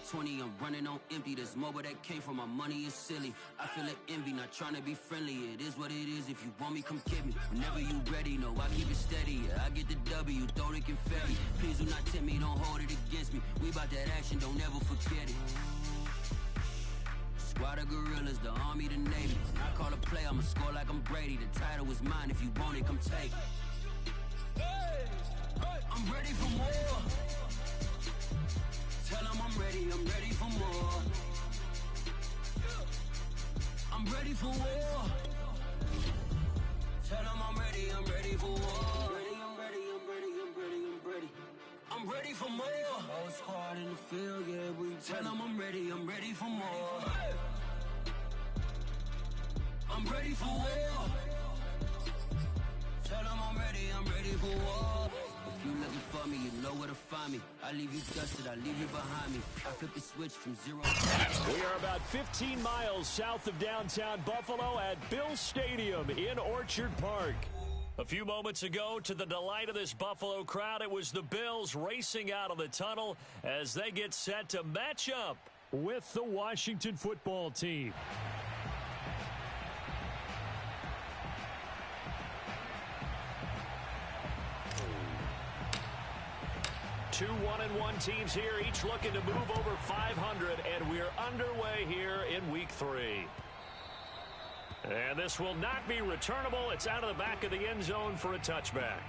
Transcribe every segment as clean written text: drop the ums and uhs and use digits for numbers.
got 20, I'm running on empty. There's more where that came from, my money is silly. I feel it envy, not trying to be friendly. It is what it is, if you want me, come get me. Whenever you ready, no, I keep it steady. Yeah, I get the W, throw the confetti. Please do not tempt me, don't hold it against me. We about that action, don't ever forget it. Squad of gorillas, the army, the navy. I call a play, I'ma score like I'm Brady. The title is mine, if you want it, come take it. I'm ready for more. Tell them I'm ready for more. I'm ready for war. Tell them I'm ready for war. I'm ready for more. Whole squad in the field, yeah, we tell them I'm ready for more. I'm ready for war. Tell them I'm ready for war. If you looking for me, you know where to find me. I leave you dusted, I leave you behind me. I flip the switch from 0 to... We are about 15 miles south of downtown Buffalo at Bill Stadium in Orchard Park. A few moments ago, to the delight of this Buffalo crowd, it was the Bills racing out of the tunnel as they get set to match up with the Washington football team. Two 1-1 teams here, each looking to move over 500, and we're underway here in Week 3. And this will not be returnable. It's out of the back of the end zone for a touchback.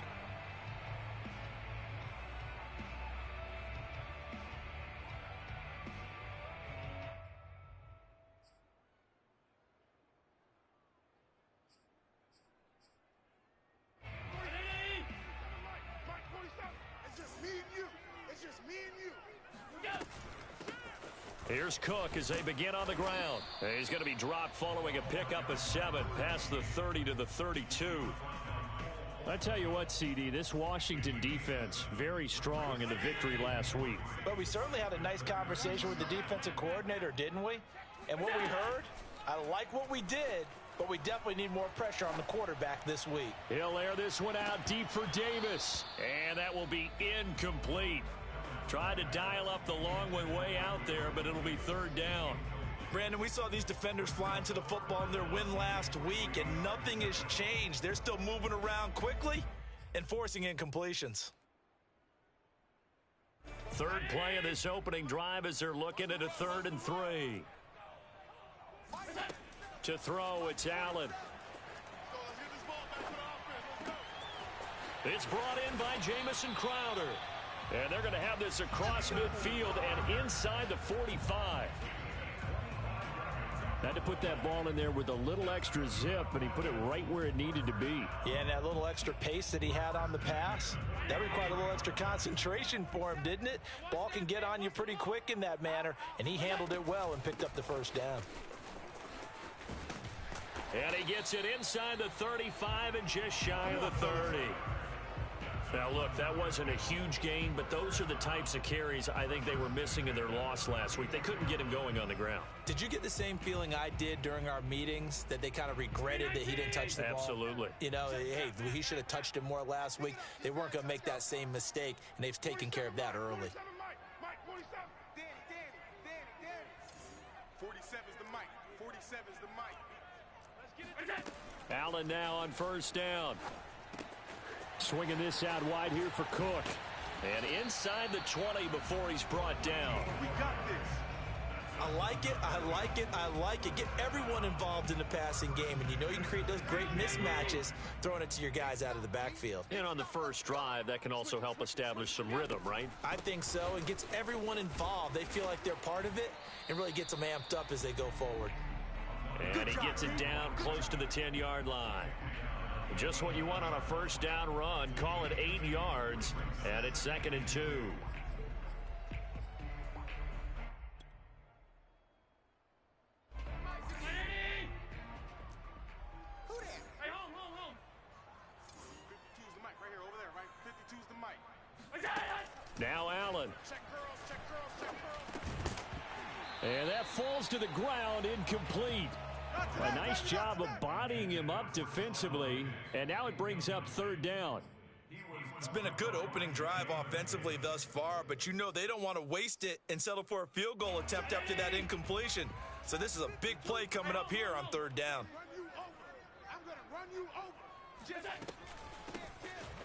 Here's Cook as they begin on the ground. He's going to be dropped following a pickup of 7 past the 30 to the 32. I tell you what, CD, this Washington defense, very strong in the victory last week. But we certainly had a nice conversation with the defensive coordinator, didn't we? And what we heard, I like what we did, but we definitely need more pressure on the quarterback this week. He'll air this one out deep for Davis, and that will be incomplete. Tried to dial up the long one way out there, but it'll be third down. Brandon, we saw these defenders flying to the football in their win last week, and nothing has changed. They're still moving around quickly and forcing incompletions. Third play of this opening drive as they're looking at a 3rd and 3. To throw, it's Allen. It's brought in by Jamison Crowder. And they're going to have this across midfield and inside the 45. Had to put that ball in there with a little extra zip, and he put it right where it needed to be. Yeah, and that little extra pace that he had on the pass, that required a little extra concentration for him, didn't it? Ball can get on you pretty quick in that manner, and he handled it well and picked up the first down. And he gets it inside the 35 and just shy of the 30. Now, look, that wasn't a huge gain, but those are the types of carries I think they were missing in their loss last week. They couldn't get him going on the ground. Did you get the same feeling I did during our meetings, that they kind of regretted that he didn't touch the ball? Absolutely. You know, hey, he should have touched him more last week. They weren't going to make that same mistake, and they've taken care of that early. 47's the mic. 47's the mic. Allen now on first down. Swinging this out wide here for Cook. And inside the 20 before he's brought down. We got this. I like it, I like it, I like it. Get everyone involved in the passing game, and you know you can create those great mismatches throwing it to your guys out of the backfield. And on the first drive, that can also help establish some rhythm, right? I think so. It gets everyone involved. They feel like they're part of it, and really gets them amped up as they go forward. And he gets it down close to the 10-yard line. Just what you want on a first down run. Call it 8 yards, and it's 2nd and 2. Now Allen. And that falls to the ground, incomplete. A nice job of bodying him up defensively, and now it brings up 3rd down. It's been a good opening drive offensively thus far, but you know they don't want to waste it and settle for a field goal attempt after that incompletion. So this is a big play coming up here on 3rd down.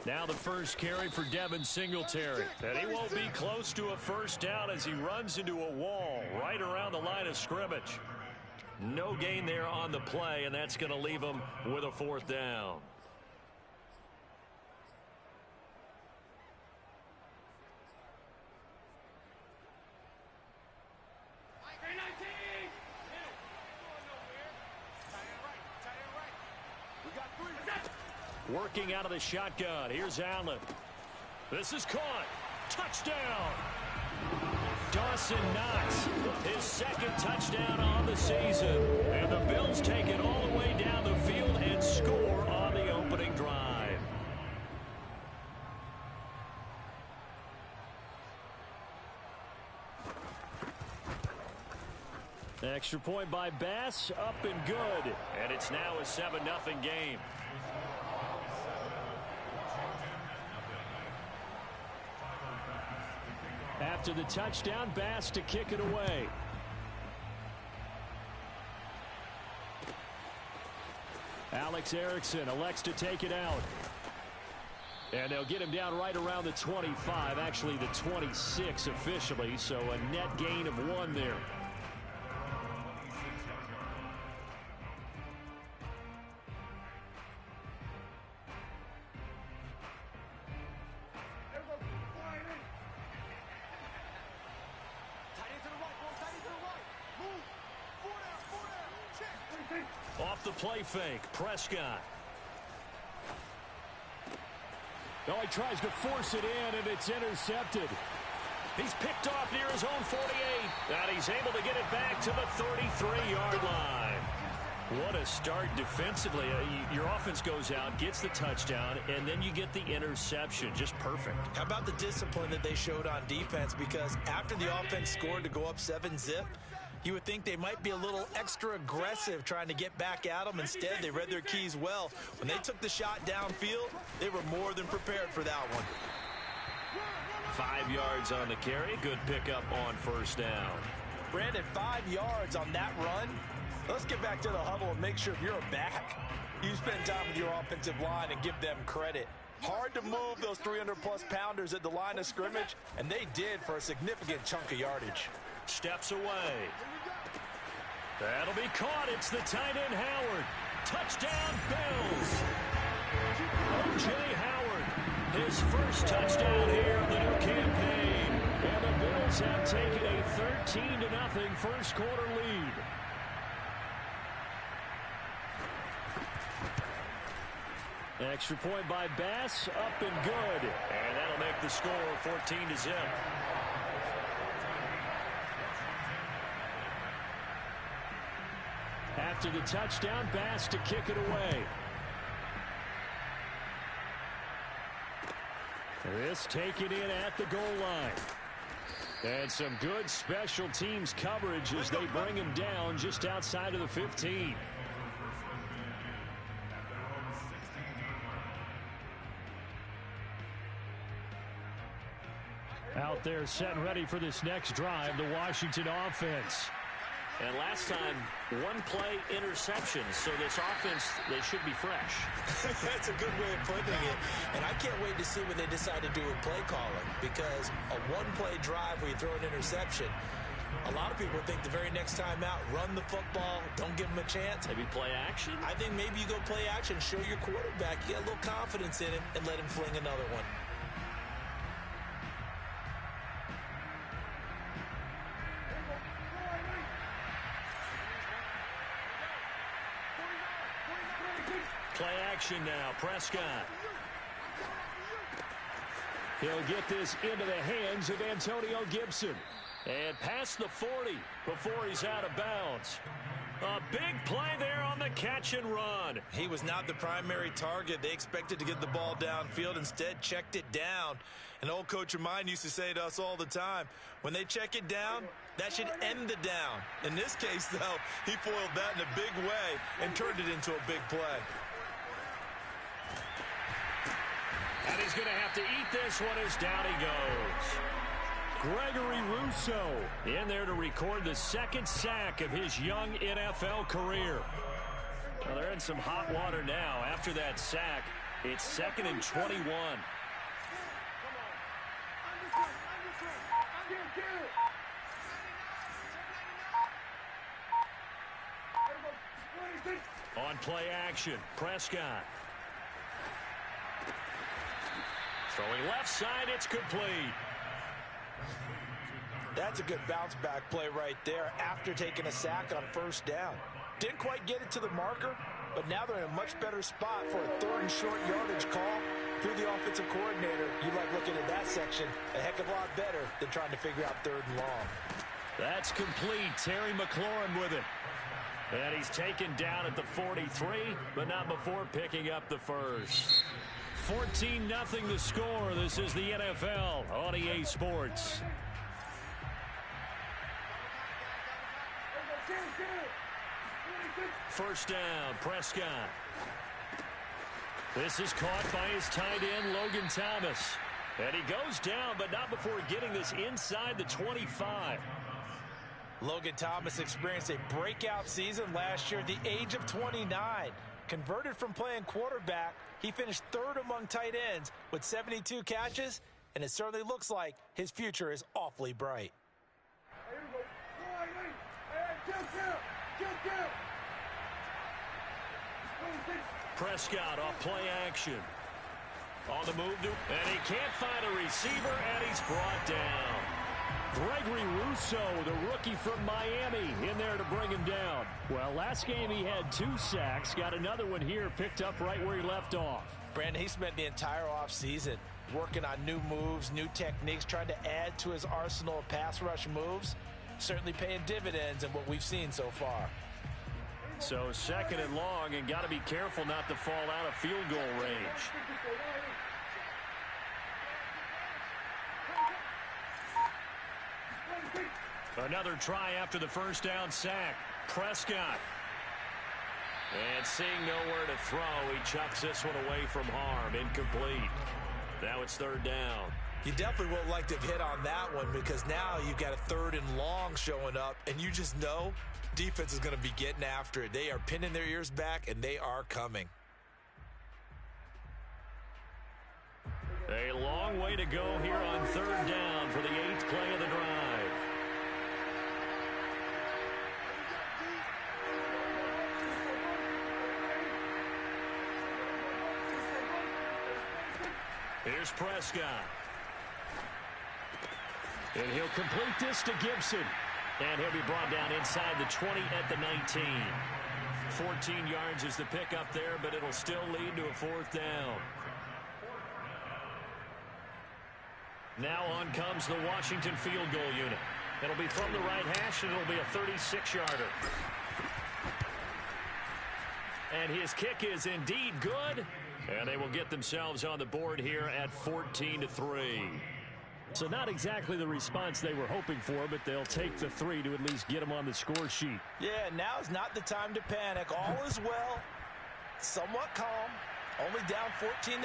Now the first carry for Devin Singletary. And he won't be close to a first down as he runs into a wall right around the line of scrimmage. No gain there on the play, and that's going to leave him with a 4th down. Working out of the shotgun. Here's Allen. This is caught. Touchdown. Dawson Knox, his 2nd touchdown on the season. And the Bills take it all the way down the field and score on the opening drive. Extra point by Bass, up and good. And it's now a 7-0 game. After the touchdown, Bass to kick it away. Alex Erickson elects to take it out. And they'll get him down right around the 25, actually the 26 officially, so a net gain of 1 there. Off the play fake, Prescott. Oh, he tries to force it in, and it's intercepted. He's picked off near his own 48, and he's able to get it back to the 33-yard line. What a start defensively. Your offense goes out, gets the touchdown, and then you get the interception. Just perfect. How about the discipline that they showed on defense? Because after the offense scored to go up 7-0, you would think they might be a little extra aggressive trying to get back at them. Instead, they read their keys well. When they took the shot downfield, they were more than prepared for that one. 5 yards on the carry. Good pickup on 1st down. Brandon, 5 yards on that run. Let's get back to the huddle and make sure if you're a back, you spend time with your offensive line and give them credit. Hard to move those 300-plus pounders at the line of scrimmage, and they did for a significant chunk of yardage. Steps away. That'll be caught. It's the tight end, Howard. Touchdown, Bills. O.J. Howard, his first touchdown here of the new campaign. And the Bills have taken a 13-0 first quarter lead. Extra point by Bass, up and good. And that'll make the score 14-0. After the touchdown, Bass to kick it away. This taken in at the goal line. And some good special teams coverage as they bring him down just outside of the 15. Out there set and ready for this next drive, the Washington offense. And last time, 1-play interception. So this offense, they should be fresh. That's a good way of putting it. And I can't wait to see what they decide to do with play calling. Because a 1-play drive where you throw an interception, a lot of people think the very next time out, run the football, don't give them a chance. Maybe play action? I think maybe you go play action, show your quarterback, you get a little confidence in him, and let him fling another one. Play action now, Prescott. He'll get this into the hands of Antonio Gibson. And past the 40 before he's out of bounds. A big play there on the catch and run. He was not the primary target. They expected to get the ball downfield. Instead, checked it down. An old coach of mine used to say to us all the time, when they check it down, that should end the down. In this case, though, he foiled that in a big way and turned it into a big play. And he's going to have to eat this one as down he goes. Gregory Rousseau in there to record the second sack of his young NFL career. Well, they're in some hot water now. After that sack, it's 2nd and 21. On play action, Prescott. Throwing left side, it's complete. That's a good bounce-back play right there after taking a sack on first down. Didn't quite get it to the marker, but now they're in a much better spot for a 3rd and short yardage call. Through the offensive coordinator, you like looking at that section a heck of a lot better than trying to figure out 3rd and long. That's complete. Terry McLaurin with it. And he's taken down at the 43, but not before picking up the first. 14-0 the score. This is the NFL on EA Sports. First down, Prescott. This is caught by his tight end, Logan Thomas. And he goes down, but not before getting this inside the 25. Logan Thomas experienced a breakout season last year at the age of 29. Converted from playing quarterback, he finished 3rd among tight ends with 72 catches, and it certainly looks like his future is awfully bright. Prescott off play action. On the move, and he can't find a receiver, and he's brought down. Gregory Rousseau, the rookie from Miami, in there to bring him down. Well, last game he had 2 sacks. Got another one here, picked up right where he left off. Brandon, he spent the entire offseason working on new moves, new techniques, trying to add to his arsenal of pass rush moves. Certainly paying dividends in what we've seen so far. So 2nd and long, and got to be careful not to fall out of field goal range. Another try after the first down sack. Prescott. And seeing nowhere to throw, he chucks this one away from harm. Incomplete. Now it's 3rd down. You definitely won't like to have hit on that one because now you've got a 3rd and long showing up, and you just know defense is going to be getting after it. They are pinning their ears back, and they are coming. A long way to go here on 3rd down for the 8th play of the drive. Here's Prescott. And he'll complete this to Gibson. And he'll be brought down inside the 20 at the 19. 14 yards is the pickup there, but it'll still lead to a 4th down. Now on comes the Washington field goal unit. It'll be from the right hash, and it'll be a 36-yarder. And his kick is indeed good. And they will get themselves on the board here at 14-3. So not exactly the response they were hoping for, but they'll take the 3 to at least get them on the score sheet. Yeah, now is not the time to panic. All is well. Somewhat calm. Only down 14-0.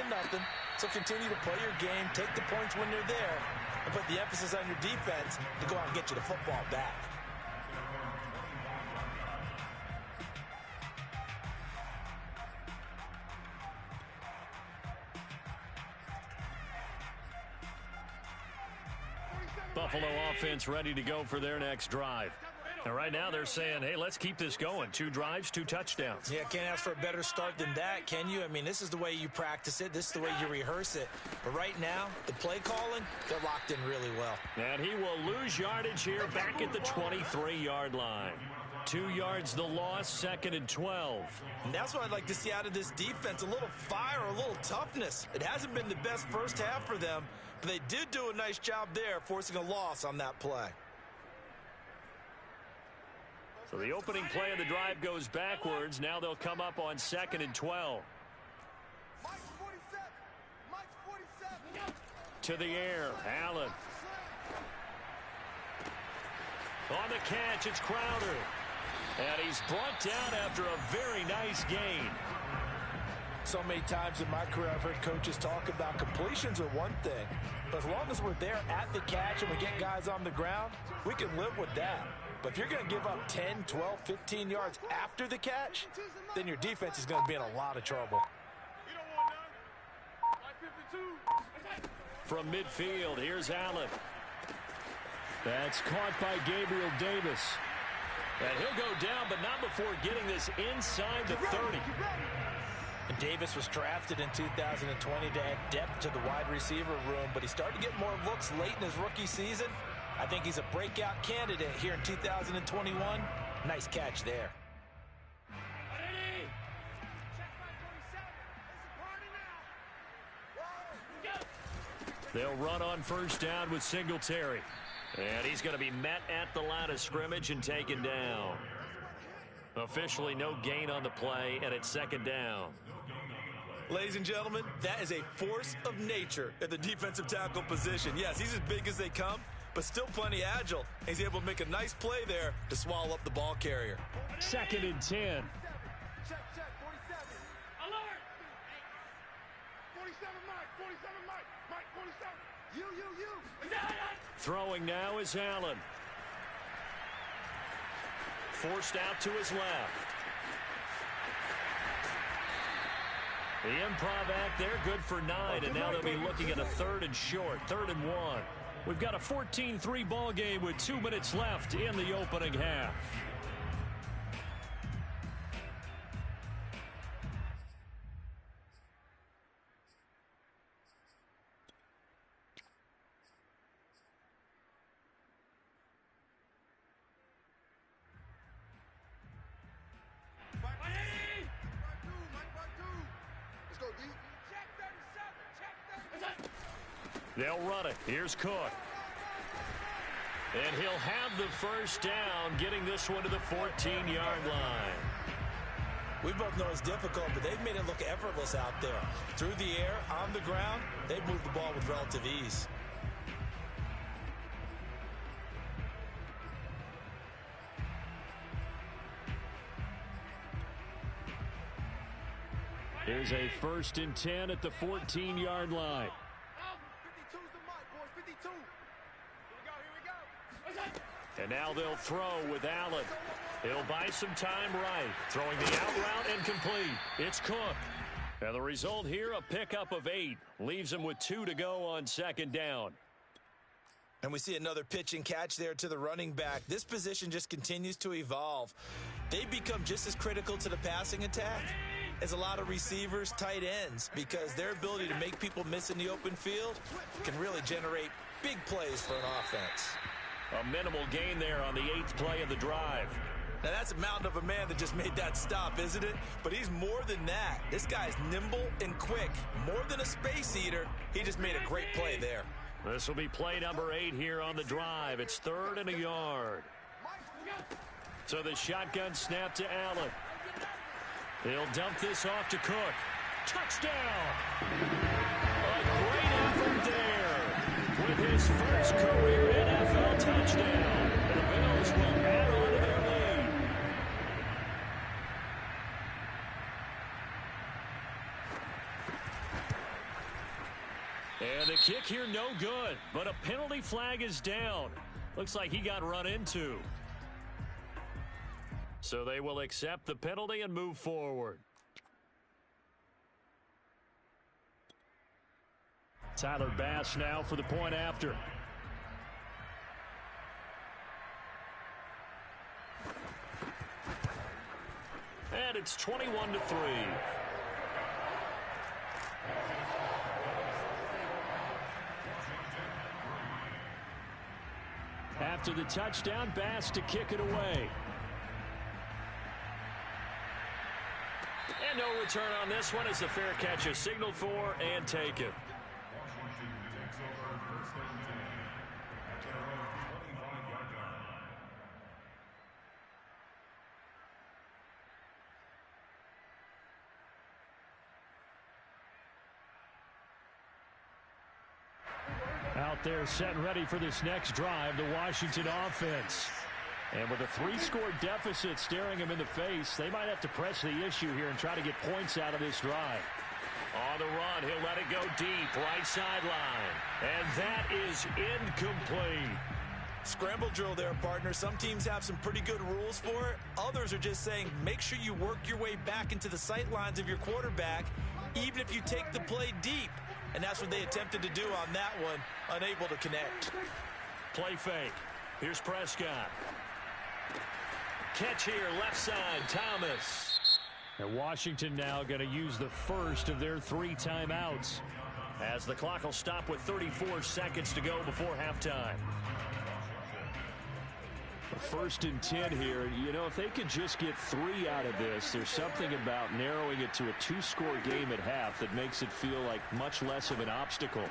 So continue to play your game, take the points when they're there, and put the emphasis on your defense to go out and get you the football back. Buffalo offense ready to go for their next drive. And right now they're saying, hey, let's keep this going. 2 drives, 2 touchdowns. Yeah, can't ask for a better start than that, can you? I mean, this is the way you practice it. This is the way you rehearse it. But right now, the play calling, they're locked in really well. And he will lose yardage here back at the 23-yard line. 2 yards the loss, 2nd and 12. And that's what I'd like to see out of this defense, a little fire, a little toughness. It hasn't been the best first half for them, but they did do a nice job there, forcing a loss on that play. So the opening play of the drive goes backwards. Now they'll come up on 2nd and 12. To the air, Allen. On the catch, it's Crowder. And he's brought down after a very nice gain. So many times in my career, I've heard coaches talk about completions are one thing, but as long as we're there at the catch and we get guys on the ground, we can live with that. But if you're going to give up 10, 12, 15 yards after the catch, then your defense is going to be in a lot of trouble. From midfield, here's Allen. That's caught by Gabriel Davis. And he'll go down, but not before getting this inside the 30. And Davis was drafted in 2020 to add depth to the wide receiver room, but he started to get more looks late in his rookie season. I think he's a breakout candidate here in 2021. Nice catch there. They'll run on first down with Singletary. And he's going to be met at the line of scrimmage and taken down. Officially no gain on the play, and it's second down. Ladies and gentlemen, that is a force of nature at the defensive tackle position. Yes, he's as big as they come, but still plenty agile. He's able to make a nice play there to swallow up the ball carrier. Second and 10. Check, 47. Alert! 47, Mike. 47, Mike. Mike, 47. You. Throwing now is Allen. Forced out to his left. The improv act there, good for 9, and now they'll be looking at a 3rd and short, 3rd and 1. We've got a 14-3 ball game with 2 minutes left in the opening half. They'll run it. Here's Cook. And he'll have the first down, getting this one to the 14-yard line. We both know it's difficult, but they've made it look effortless out there. Through the air, on the ground, they've moved the ball with relative ease. Here's a 1st and 10 at the 14-yard line. 52's the mark, boys. 52. Here we go. And now they'll throw with Allen. He'll buy some time right. Throwing the out route and complete. It's Cook. And the result here, a pickup of 8. Leaves him with 2 to go on second down. And we see another pitch and catch there to the running back. This position just continues to evolve. They become just as critical to the passing attack as a lot of receivers, tight ends, because their ability to make people miss in the open field can really generate big plays for an offense. A minimal gain there on the 8th play of the drive. Now that's a mountain of a man that just made that stop, isn't it? But he's more than that. This guy's nimble and quick. More than a space eater, he just made a great play there. This will be play number 8 here on the drive. It's 3rd and a yard. So the shotgun snap to Allen. He'll dump this off to Cook. Touchdown! A great effort there with his first career NFL touchdown. And the Bills will add on to their lead. And the kick here no good, but a penalty flag is down. Looks like he got run into. So they will accept the penalty and move forward. Tyler Bass now for the point after. And it's 21-3. After the touchdown, Bass to kick it away. And no return on this one. It's a fair catch is signaled for and taken. Out there set and ready for this next drive, the Washington offense. And with a 3-score deficit staring them in the face, they might have to press the issue here and try to get points out of this drive. On the run, he'll let it go deep, right sideline. And that is incomplete. Scramble drill there, partner. Some teams have some pretty good rules for it. Others are just saying make sure you work your way back into the sight lines of your quarterback, even if you take the play deep. And that's what they attempted to do on that one, unable to connect. Play fake. Here's Prescott. Catch here, left side, Thomas. And Washington now going to use the first of their 3 timeouts, as the clock will stop with 34 seconds to go before halftime. First and 10 here. You know, if they could just get 3 out of this, there's something about narrowing it to a 2-score game at half that makes it feel like much less of an obstacle.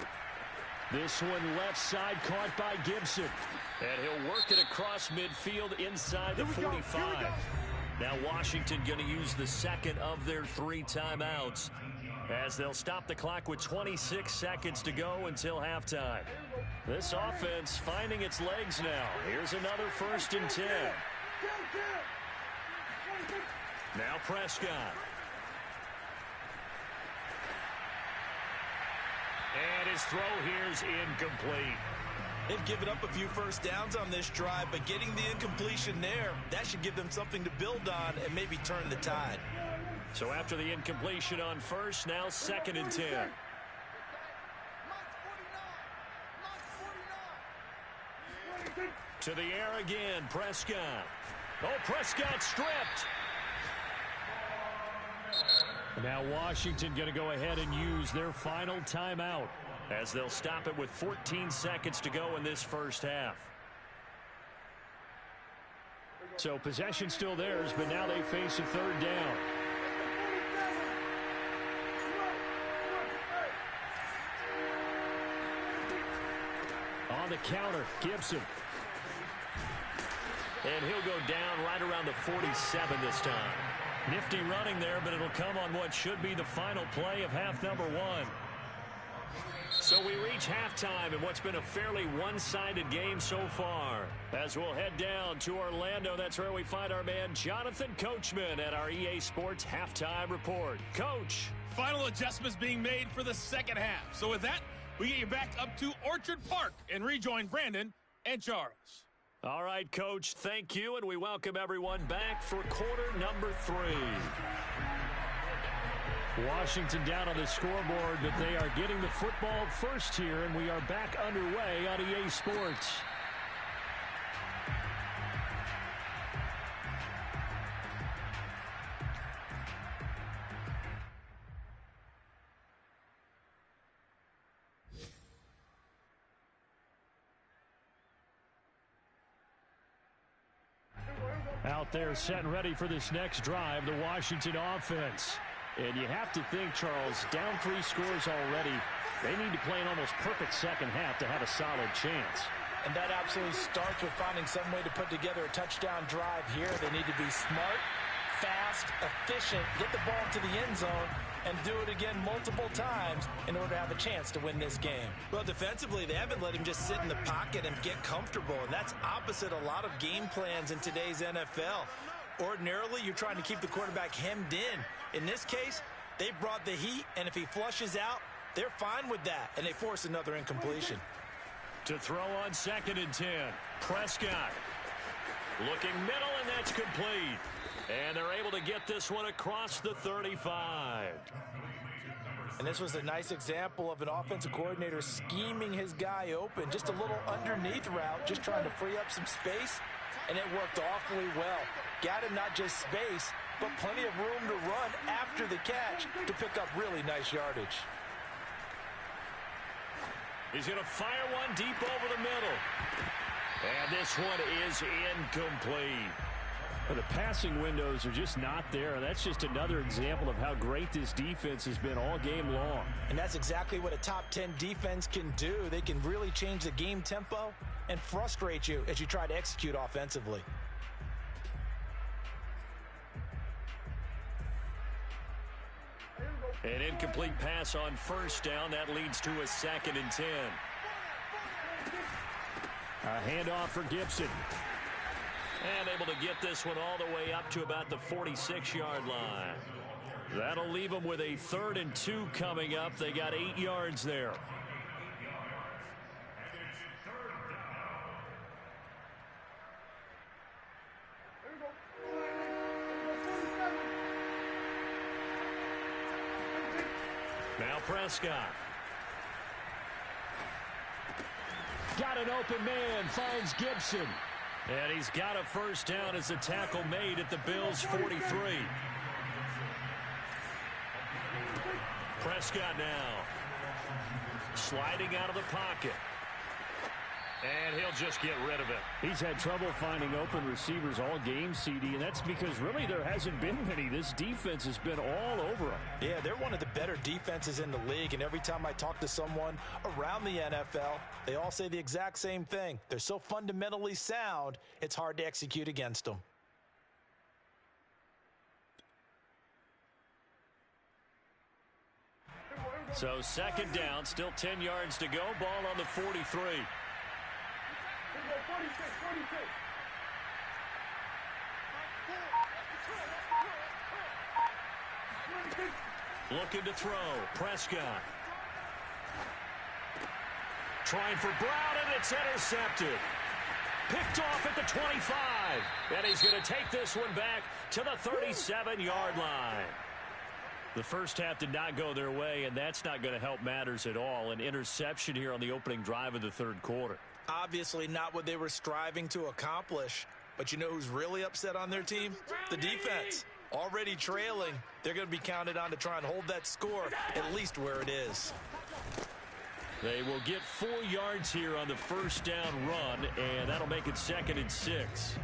This one left side, caught by Gibson. And he'll work it across midfield inside the 45. Now Washington going to use the second of their 3 timeouts, as they'll stop the clock with 26 seconds to go until halftime. This offense finding its legs now. Here's another first and 10. Now Prescott. And his throw here's incomplete. They've given up a few first downs on this drive, but getting the incompletion there, that should give them something to build on and maybe turn the tide. So after the incompletion on first, now second and 10. To the air again, Prescott. Oh, Prescott stripped. Now Washington going to go ahead and use their final timeout, as they'll stop it with 14 seconds to go in this first half. So possession still theirs, but now they face a 3rd down. On the counter, Gibson. And he'll go down right around the 47 this time. Nifty running there, but it'll come on what should be the final play of half number 1. So we reach halftime in what's been a fairly one-sided game so far. As we'll head down to Orlando, that's where we find our man Jonathan Coachman at our EA Sports Halftime Report. Coach. Final adjustments being made for the second half. So with that, we get you back up to Orchard Park and rejoin Brandon and Charles. All right, Coach, thank you, and we welcome everyone back for quarter number 3. Washington down on the scoreboard, but they are getting the football first here, and we are back underway on EA Sports. Out there set and ready for this next drive, the Washington offense. And you have to think, Charles, down 3 scores already. They need to play an almost perfect second half to have a solid chance. And that absolutely starts with finding some way to put together a touchdown drive here. They need to be smart, fast, efficient, get the ball to the end zone, and do it again multiple times in order to have a chance to win this game. Well, defensively, they haven't let him just sit in the pocket and get comfortable, and that's opposite a lot of game plans in today's NFL. Ordinarily, you're trying to keep the quarterback hemmed in. In this case, they brought the heat, and if he flushes out, they're fine with that, and they force another incompletion. To throw on second and 10, Prescott. Looking middle, and that's complete. And they're able to get this one across the 35. And this was a nice example of an offensive coordinator scheming his guy open. Just a little underneath route, just trying to free up some space, and it worked awfully well. Got him not just space, but plenty of room to run after the catch to pick up really nice yardage. He's going to fire one deep over the middle. And this one is incomplete. Well, the passing windows are just not there. That's just another example of how great this defense has been all game long. And that's exactly what a top 10 defense can do. They can really change the game tempo and frustrate you as you try to execute offensively. An incomplete pass on first down. That leads to a second and 10. A handoff for Gibson. And able to get this one all the way up to about the 46-yard line. That'll leave them with a 3rd and 2 coming up. They got 8 yards there. Now Prescott. Got an open man, finds Gibson. And he's got a first down as a tackle made at the Bills' 43. Prescott now. Sliding out of the pocket. And he'll just get rid of it. He's had trouble finding open receivers all game, CD, and that's because really there hasn't been many. This defense has been all over them. Yeah, they're one of the better defenses in the league, and every time I talk to someone around the NFL, they all say the exact same thing. They're so fundamentally sound, it's hard to execute against them. So 2nd down, still 10 yards to go. Ball on the 43. Looking to throw. Prescott. Trying for Brown, and it's intercepted. Picked off at the 25. And he's going to take this one back to the 37-yard line. The first half did not go their way, and that's not going to help matters at all. An interception here on the opening drive of the 3rd quarter. Obviously not what they were striving to accomplish. But you know who's really upset on their team? The defense. Already trailing. They're going to be counted on to try and hold that score at least where it is. They will get 4 yards here on the first down run, and that'll make it 2nd and 6.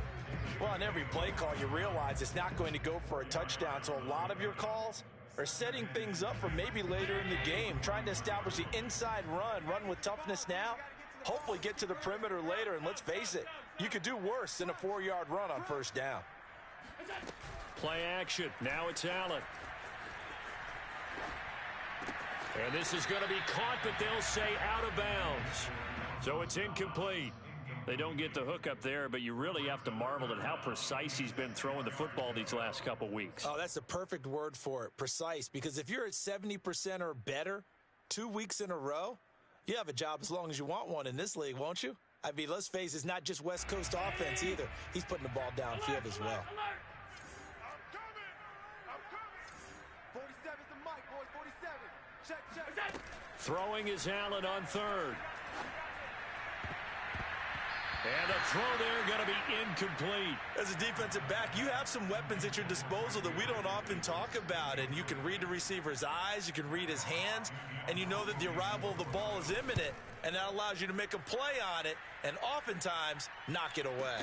Well, on every play call, you realize it's not going to go for a touchdown. So a lot of your calls are setting things up for maybe later in the game, trying to establish the inside run with toughness now, hopefully get to the perimeter later. And let's face it, you could do worse than a 4-yard run on first down. Play action. Now it's Allen. And this is going to be caught, but they'll say out of bounds. So it's incomplete. They don't get the hook up there, but you really have to marvel at how precise he's been throwing the football these last couple weeks. Oh, that's the perfect word for it, precise, because if you're at 70% or better 2 weeks in a row, you have a job as long as you want one in this league, won't you? I mean, let's face it, it's not just West Coast offense either. He's putting the ball downfield as well. Throwing is Allen on 3rd. And the throw there going to be incomplete. As a defensive back, you have some weapons at your disposal that we don't often talk about. And you can read the receiver's eyes, you can read his hands, and you know that the arrival of the ball is imminent. And that allows you to make a play on it and oftentimes knock it away.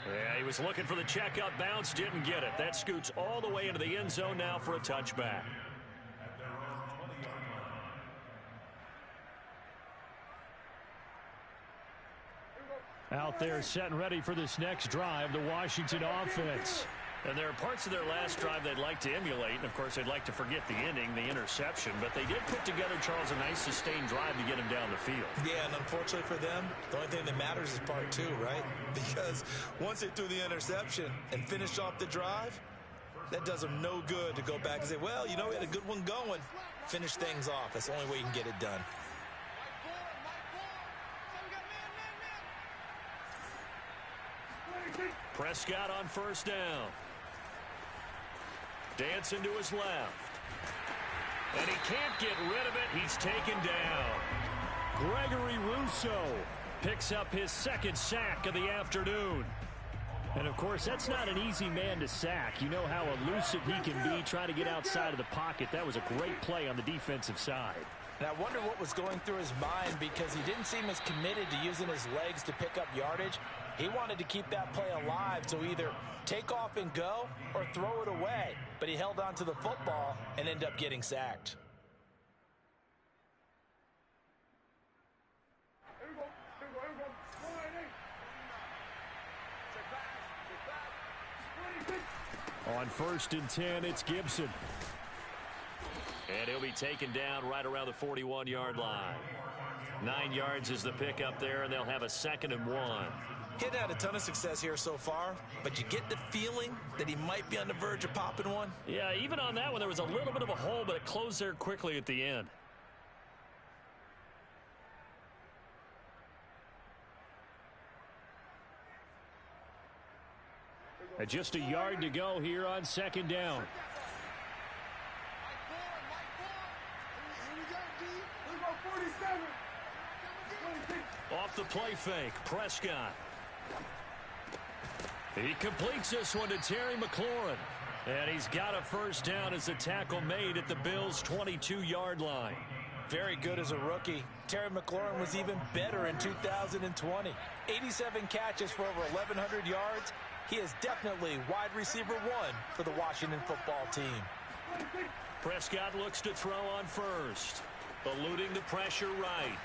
Yeah, he was looking for the check-up bounce, didn't get it. That scoots all the way into the end zone now for a touchback. Out there set and ready for this next drive, the Washington offense. And there are parts of their last drive they'd like to emulate. And, of course, they'd like to forget the inning, the interception. But they did put together, Charles, a nice sustained drive to get him down the field. Yeah, and unfortunately for them, the only thing that matters is part 2, right? Because once they threw the interception and finished off the drive, that does them no good to go back and say, well, you know, we had a good one going. Finish things off. That's the only way you can get it done. Prescott on first down. Dancing to his left. And he can't get rid of it. He's taken down. Gregory Rousseau picks up his 2nd sack of the afternoon. And, of course, that's not an easy man to sack. You know how elusive he can be trying to get outside of the pocket. That was a great play on the defensive side. And I wonder what was going through his mind, because he didn't seem as committed to using his legs to pick up yardage. He wanted to keep that play alive, so either take off and go or throw it away. But he held on to the football and ended up getting sacked. On 1st and 10, it's Gibson. And he'll be taken down right around the 41-yard line. 9 yards is the pickup there, and they'll have a 2nd and 1. He hadn't had a ton of success here so far, but you get the feeling that he might be on the verge of popping one. Yeah, even on that one, there was a little bit of a hole, but it closed there quickly at the end. And just a yard to go here on 2nd down. Off the play fake, Prescott. He completes this one to Terry McLaurin. And he's got a 1st down as the tackle made at the Bills' 22-yard line. Very good as a rookie. Terry McLaurin was even better in 2020. 87 catches for over 1,100 yards. He is definitely wide receiver 1 for the Washington football team. Prescott looks to throw on 1st. Eluding the pressure right.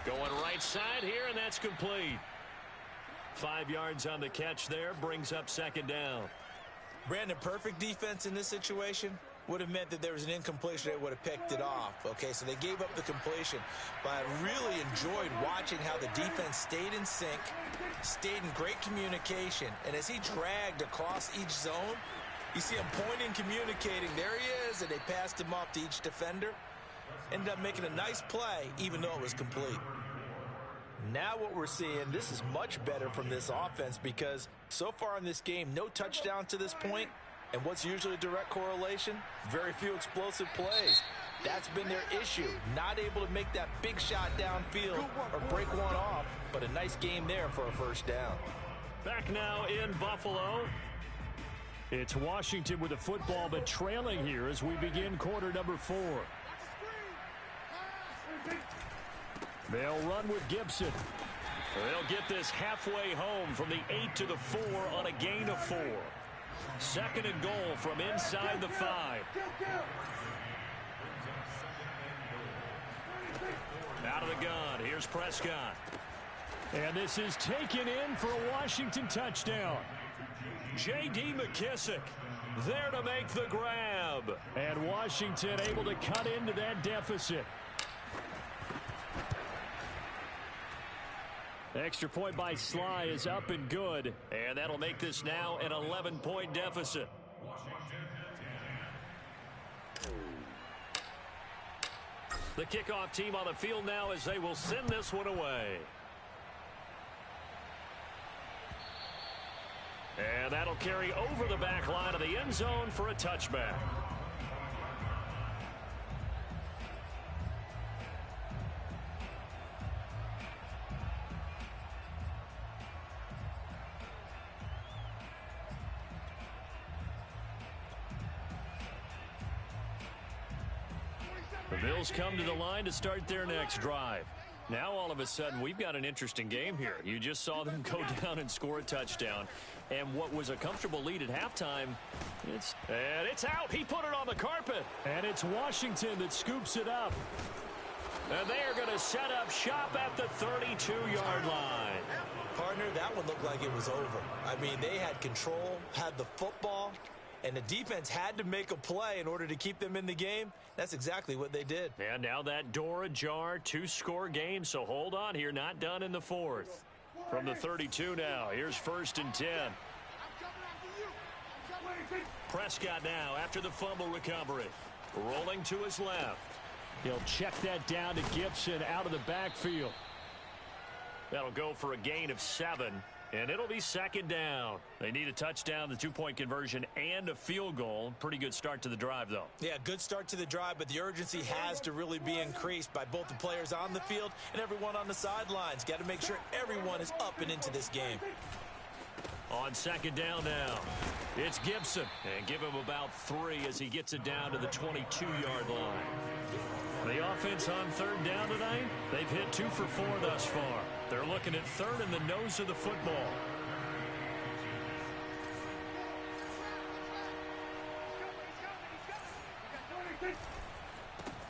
Going right side here, and that's complete. 5 yards on the catch there, brings up 2nd down. Brandon, perfect defense in this situation would have meant that there was an incompletion that would have picked it off. Okay, so they gave up the completion. But I really enjoyed watching how the defense stayed in sync, stayed in great communication. And as he dragged across each zone, you see him pointing, communicating. There he is, and they passed him off to each defender. Ended up making a nice play, even though it was complete. Now what we're seeing, this is much better from this offense because so far in this game, no touchdown to this point. And what's usually a direct correlation? Very few explosive plays. That's been their issue. Not able to make that big shot downfield or break one off, but a nice game there for a 1st down. Back now in Buffalo. It's Washington with the football, but trailing here as we begin quarter number 4. They'll run with Gibson. They'll get this halfway home from the 8 to the 4 on a gain of 4. 2nd and goal from inside the 5. Out of the gun, here's Prescott. And this is taken in for a Washington touchdown. J.D. McKissick there to make the grab. And Washington able to cut into that deficit. Extra point by Sly is up and good. And that'll make this now an 11-point deficit. The kickoff team on the field now as they will send this one away. And that'll carry over the back line of the end zone for a touchback. The Bills come to the line to start their next drive. Now all of a sudden we've got an interesting game here. You just saw them go down and score a touchdown. And what was a comfortable lead at halftime, it's out. He put it on the carpet. And it's Washington that scoops it up. And they are going to set up shop at the 32-yard line. Partner, that one looked like it was over. I mean, they had control, had the football, and the defense had to make a play in order to keep them in the game. That's exactly what they did. And now that door ajar, 2-score game, so hold on here, not done in the 4th. From the 32 now, here's 1st and 10. Prescott now after the fumble recovery. Rolling to his left. He'll check that down to Gibson out of the backfield. That'll go for a gain of 7. And it'll be 2nd down. They need a touchdown, the 2-point conversion, and a field goal. Pretty good start to the drive, though. Yeah, good start to the drive, but the urgency has to really be increased by both the players on the field and everyone on the sidelines. Got to make sure everyone is up and into this game. On 2nd down now, it's Gibson. And give him about 3 as he gets it down to the 22-yard line. The offense on 3rd down tonight, they've hit 2 for 4 thus far. They're looking at 3rd in the nose of the football.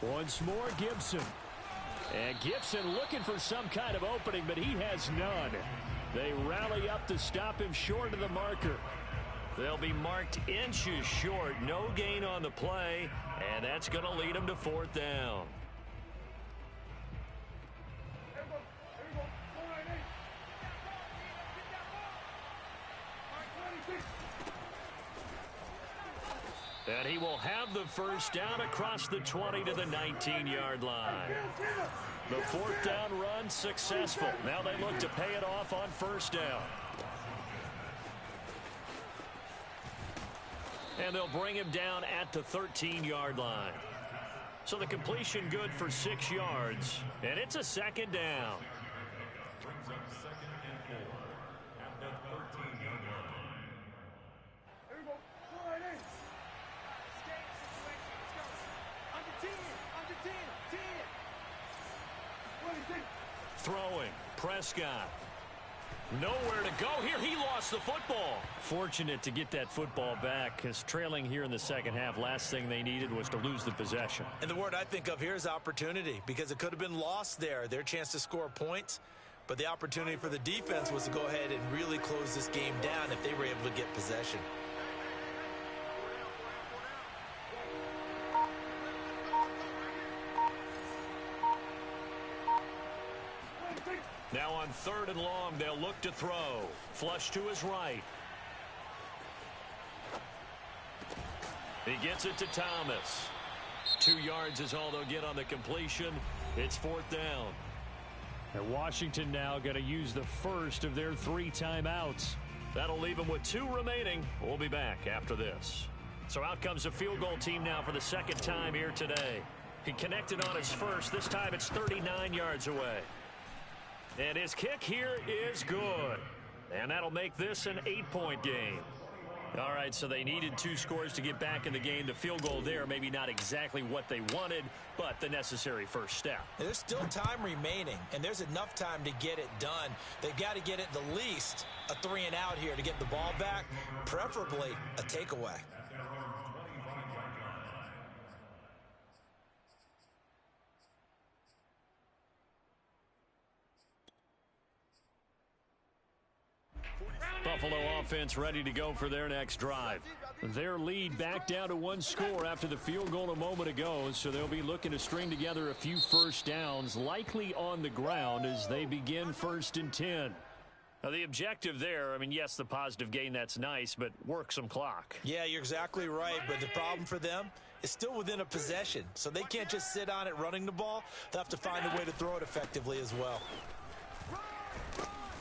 Once more, Gibson. And Gibson looking for some kind of opening, but he has none. They rally up to stop him short of the marker. They'll be marked inches short. No gain on the play, and that's going to lead them to 4th down. And he will have the first down across the 20 to the 19-yard line. The fourth down run successful. Now they look to pay it off on first down. And they'll bring him down at the 13-yard line. So the completion good for 6 yards. And it's a second down. Brings up 2nd and 4 at the 13-yard line. Here we go. All right, hey. Escape situation. Let's go. Under 10. Under 10. 10. What do you think? Throwing. Prescott. Nowhere to go here. He lost the football. Fortunate to get that football back, because trailing here in the second half, last thing they needed was to lose the possession. And the word I think of here is opportunity, because it could have been lost there. Their chance to score points. But the opportunity for the defense was to go ahead and really close this game down if they were able to get possession. Now on 3rd and long, they'll look to throw. Flush to his right. He gets it to Thomas. 2 yards is all they'll get on the completion. It's 4th down. And Washington now going to use the first of their 3 timeouts. That'll leave them with 2 remaining. We'll be back after this. So out comes the field goal team now for the second time here today. He connected on his first. This time it's 39 yards away. And his kick here is good. And that'll make this an 8-point game. All right, so they needed 2 scores to get back in the game. The field goal there, maybe not exactly what they wanted, but the necessary first step. There's still time remaining, and there's enough time to get it done. They've got to get it the least a 3 and out here to get the ball back, preferably a takeaway. Buffalo offense ready to go for their next drive. Their lead back down to 1 score after the field goal a moment ago, so they'll be looking to string together a few first downs, likely on the ground as they begin 1st and 10. Now the objective there, I mean, yes, the positive gain, that's nice, but work some clock. Yeah, you're exactly right, but the problem for them is still within a possession, so they can't just sit on it running the ball. They'll have to find a way to throw it effectively as well.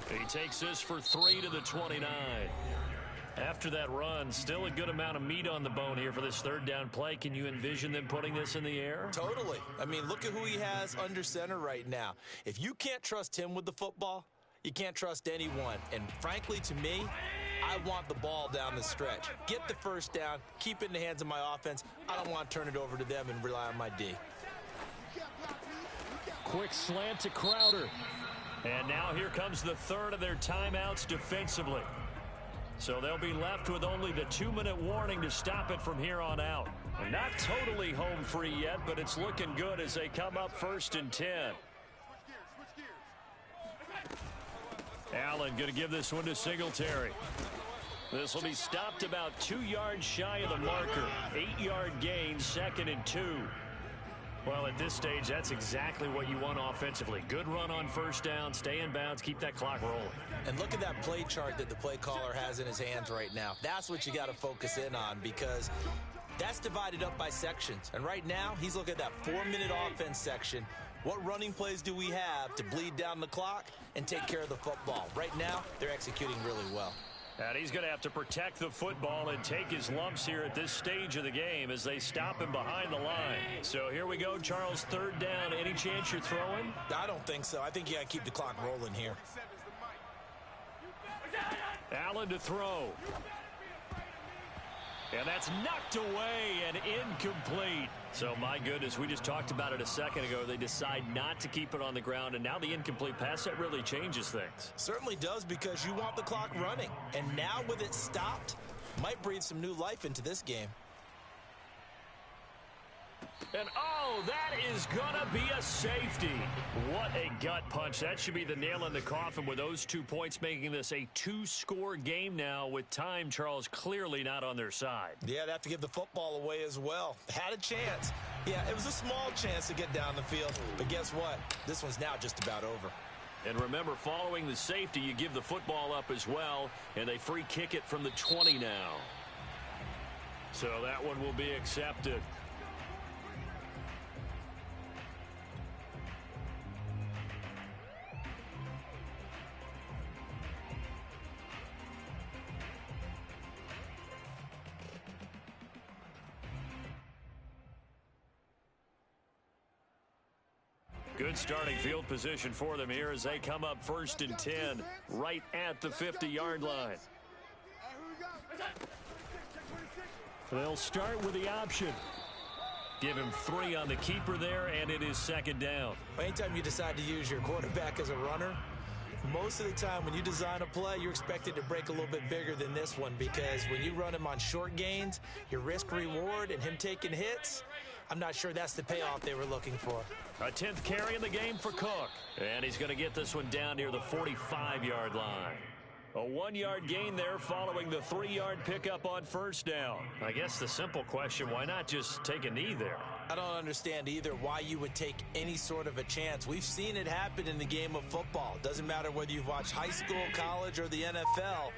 He takes this for 3 to the 29. After that run, still a good amount of meat on the bone here for this 3rd down play. Can you envision them putting this in the air? Totally. I mean, look at who he has under center right now. If you can't trust him with the football, you can't trust anyone. And frankly, to me, I want the ball down the stretch. Get the first down, keep it in the hands of my offense. I don't want to turn it over to them and rely on my D. Quick slant to Crowder. And now here comes the 3rd of their timeouts defensively. So they'll be left with only the 2-minute warning to stop it from here on out. And not totally home free yet, but it's looking good as they come up 1st and 10. Allen going to give this one to Singletary. This will be stopped about 2 yards shy of the marker. 8-yard gain, 2nd and 2. Well, at this stage, that's exactly what you want offensively. Good run on first down, stay in bounds, keep that clock rolling. And look at that play chart that the play caller has in his hands right now. That's what you got to focus in on, because that's divided up by sections. And right now, he's looking at that 4-minute offense section. What running plays do we have to bleed down the clock and take care of the football? Right now, they're executing really well. And he's going to have to protect the football and take his lumps here at this stage of the game as they stop him behind the line. So here we go, Charles, 3rd down. Any chance you're throwing? I don't think so. I think you got to keep the clock rolling here. Allen to throw. And that's knocked away and incomplete. So, my goodness, we just talked about it a second ago. They decide not to keep it on the ground, and now the incomplete pass, that really changes things. Certainly does, because you want the clock running. And now with it stopped, might breathe some new life into this game. And, oh, that is going to be a safety. What a gut punch. That should be the nail in the coffin with those 2 points, making this a 2-score game now with time, Charles, clearly not on their side. Yeah, they have to give the football away as well. Had a chance. Yeah, it was a small chance to get down the field. But guess what? This one's now just about over. And remember, following the safety, you give the football up as well, and they free kick it from the 20 now. So that one will be accepted. Good starting field position for them here as they come up 1st and 10 right at the 50-yard line. They'll start with the option. Give him 3 on the keeper there, and it is 2nd down. Anytime you decide to use your quarterback as a runner, most of the time when you design a play, you're expected to break a little bit bigger than this one, because when you run him on short gains, your risk-reward and him taking hits, I'm not sure that's the payoff they were looking for. A 10th carry in the game for Cook. And he's going to get this one down near the 45-yard line. A 1-yard gain there following the 3-yard pickup on 1st down. I guess the simple question, why not just take a knee there? I don't understand either why you would take any sort of a chance. We've seen it happen in the game of football. Doesn't matter whether you've watched high school, college, or the NFL.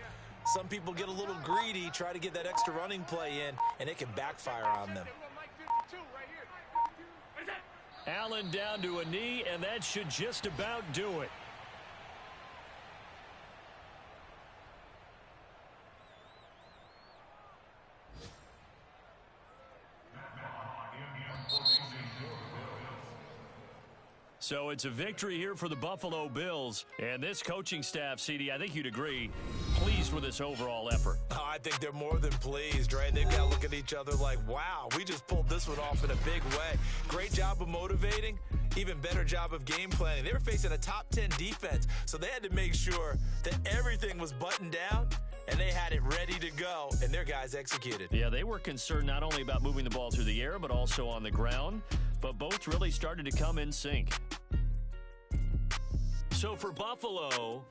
Some people get a little greedy, try to get that extra running play in, and it can backfire on them. Allen down to a knee, and that should just about do it. So it's a victory here for the Buffalo Bills. And this coaching staff, CD, I think you'd agree, pleased with this overall effort. Oh, I think they're more than pleased, right? They've got to look at each other like, wow, we just pulled this one off in a big way. Great job of motivating. Even better job of game planning. They were facing a top 10 defense, so they had to make sure that everything was buttoned down, and they had it ready to go, and their guys executed. Yeah, they were concerned not only about moving the ball through the air, but also on the ground. But both really started to come in sync. So for Buffalo,